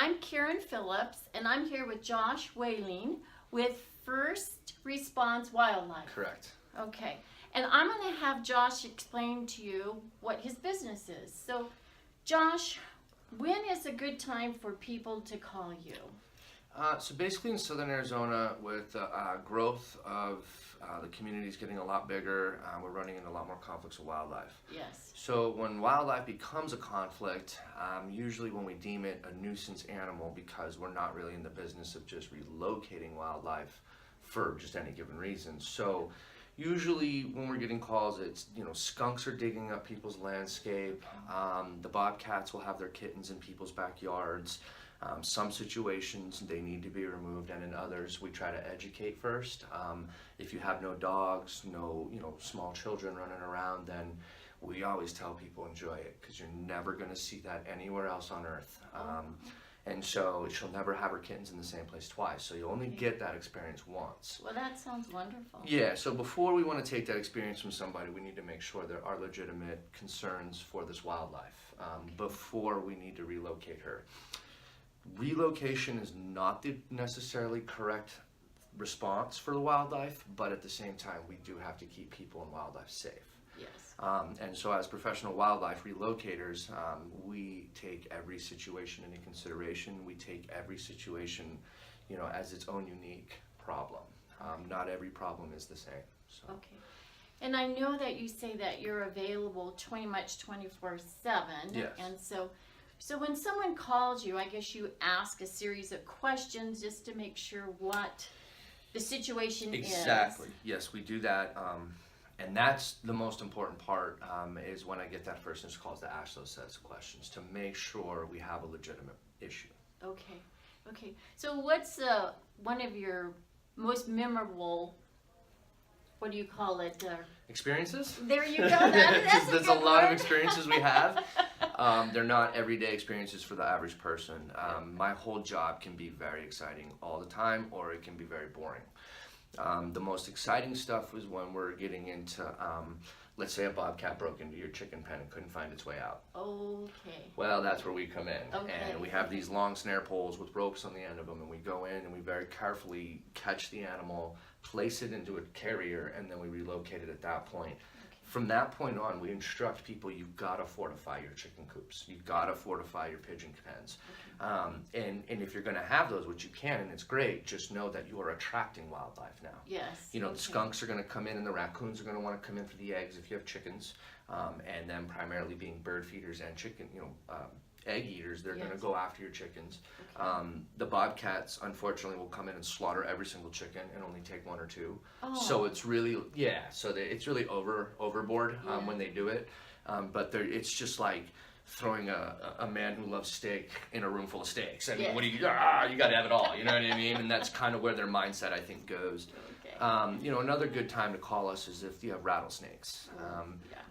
I'm Karen Phillips, and I'm here with Josh Waling with First Response Wildlife. Correct. Okay, and I'm going to have Josh explain to you what his business is. So, Josh, when is a good time for people to call you? So basically in southern Arizona, with growth of the communities getting a lot bigger, we're running into a lot more conflicts with wildlife. Yes. So when wildlife becomes a conflict, usually when we deem it a nuisance animal, because we're not really in the business of just relocating wildlife for just any given reason. So usually when we're getting calls, it's, skunks are digging up people's landscape, the bobcats will have their kittens in people's backyards. Some situations they need to be removed, and in others we try to educate first. If you have no dogs, no small children running around, then we always tell people enjoy it, because you're never going to see that anywhere else on earth. And so she'll never have her kittens in the same place twice, so you only get that experience once. Well, that sounds wonderful. Yeah, so before we want to take that experience from somebody, we need to make sure there are legitimate concerns for this wildlife before we need to relocate her. Relocation is not the necessarily correct response for the wildlife, but at the same time we do have to keep people and wildlife safe. Yes. And so as professional wildlife relocators, we take every situation into consideration. We take every situation, as its own unique problem. Not every problem is the same. So. Okay. And I know that you say that you're available 24/7. Yes. And so when someone calls you, I guess you ask a series of questions just to make sure what the situation is. Exactly. Yes, we do that. And that's the most important part, is when I get that first initial calls to ask those sets of questions to make sure we have a legitimate issue. Okay. Okay. So what's one of your most memorable, what do you call it? Experiences? There you go. That's There's a lot of experiences we have. They're not everyday experiences for the average person. My whole job can be very exciting all the time, or it can be very boring. The most exciting stuff is when we're getting into, let's say a bobcat broke into your chicken pen and couldn't find its way out. Okay. Well, that's where we come in. Okay. And we have these long snare poles with ropes on the end of them, and we go in and we very carefully catch the animal, place it into a carrier, and then we relocate it at that point. From that point on, we instruct people, you've got to fortify your chicken coops. You've got to fortify your pigeon pens. And if you're going to have those, which you can, and it's great, just know that you are attracting wildlife now. Yes. The skunks are going to come in, and the raccoons are going to want to come in for the eggs if you have chickens. And then primarily being bird feeders and chicken, egg eaters, they're going to go after your chickens. Okay. The bobcats, unfortunately, will come in and slaughter every single chicken and only take one or two. Oh. So it's really, it's really overboard when they do it. But it's just like throwing a man who loves steak in a room full of steaks. I mean, what do you got to have it all, you know what I mean? And that's kind of where their mindset, I think, goes. Okay. Another good time to call us is if you have rattlesnakes.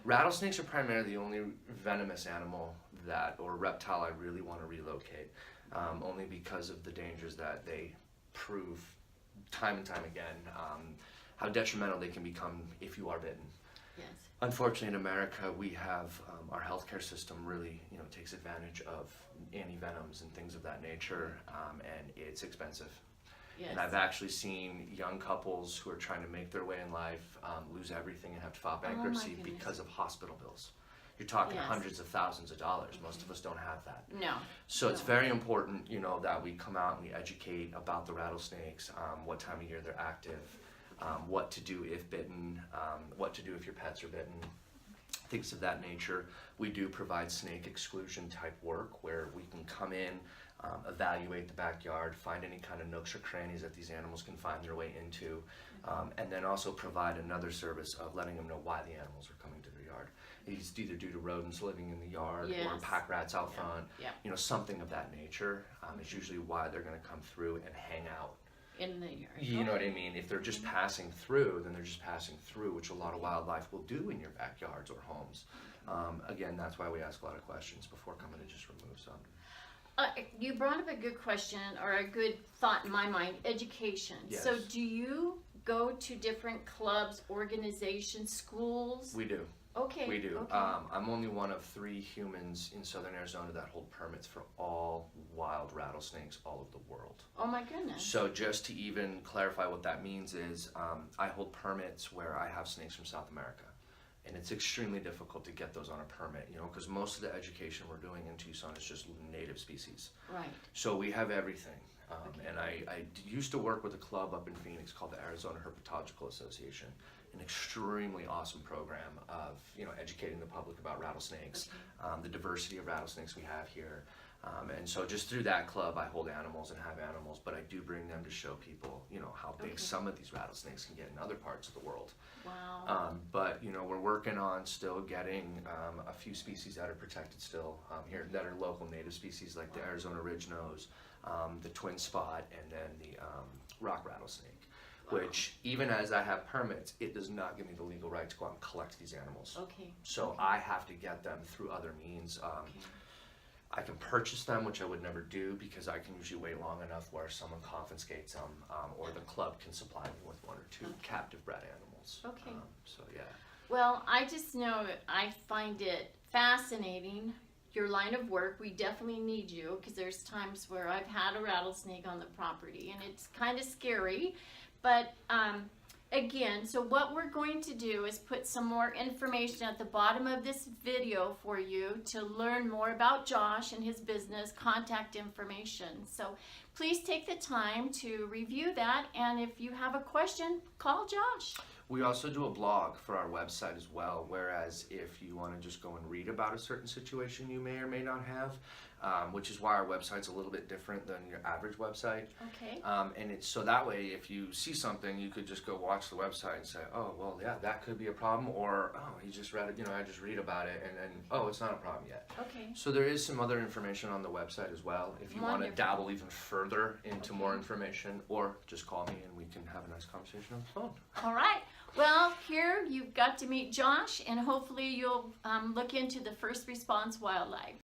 Rattlesnakes are primarily the only venomous animal or reptile I really want to relocate, only because of the dangers that they prove time and time again, how detrimental they can become if you are bitten. Yes. Unfortunately, in America, we have our healthcare system really, takes advantage of anti-venoms and things of that nature, and it's expensive. Yes. And I've actually seen young couples who are trying to make their way in life lose everything and have to file bankruptcy because of hospital bills. You're talking hundreds of thousands of dollars. Most of us don't have that. No. So it's very important, that we come out and we educate about the rattlesnakes, what time of year they're active, what to do if bitten, what to do if your pets are bitten, things of that nature. We do provide snake exclusion type work where we can come in, evaluate the backyard, find any kind of nooks or crannies that these animals can find their way into, and then also provide another service of letting them know why the animals are coming to their yard. It's either due to rodents living in the yard or pack rats out front, something of that nature is usually why they're going to come through and hang out. In the yard. You know what I mean? If they're just passing through, then they're just passing through, which a lot of wildlife will do in your backyards or homes. Again, that's why we ask a lot of questions before coming to just remove some. You brought up a good question, or a good thought in my mind, education. Yes. So do you go to different clubs, organizations, schools? We do. Okay. We do. Okay. I'm only one of 3 humans in southern Arizona that hold permits for all wild rattlesnakes all over the world. Oh my goodness. So just to even clarify what that means is, I hold permits where I have snakes from South America. And it's extremely difficult to get those on a permit, you know, because most of the education we're doing in Tucson is just native species. Right. So we have everything. Okay. And I used to work with a club up in Phoenix called the Arizona Herpetological Association, an extremely awesome program of, you know, educating the public about rattlesnakes, the diversity of rattlesnakes we have here. And so just through that club, I hold animals and have animals, but I do bring them to show people, you know, how big some of these rattlesnakes can get in other parts of the world. Wow. But, you know, we're working on still getting a few species that are protected still here that are local native species like the Arizona ridge nose, the twin spot, and then the rock rattlesnake. Which, even as I have permits, it does not give me the legal right to go out and collect these animals. Okay. So I have to get them through other means. I can purchase them, which I would never do because I can usually wait long enough where someone confiscates them, or the club can supply me with 1 or 2 captive bred animals. Okay. So yeah. Well, I just know I find it fascinating, your line of work. We definitely need you because there's times where I've had a rattlesnake on the property and it's kind of scary. But again, so what we're going to do is put some more information at the bottom of this video for you to learn more about Josh and his business, contact information. So please take the time to review that, and if you have a question, call Josh. We also do a blog for our website as well, whereas if you want to just go and read about a certain situation you may or may not have, which is why our website's a little bit different than your average website. Okay. And it's so that way if you see something, you could just go watch the website and say, oh, well, yeah, that could be a problem, or, oh, you just read it, you know, I just read about it, and oh, it's not a problem yet. Okay. So there is some other information on the website as well, if you want to Wonderful. dabble even further into more information, or just call me and we can have a nice conversation on the phone. All right. Well, here you've got to meet Josh, and hopefully you'll look into the first response wildlife.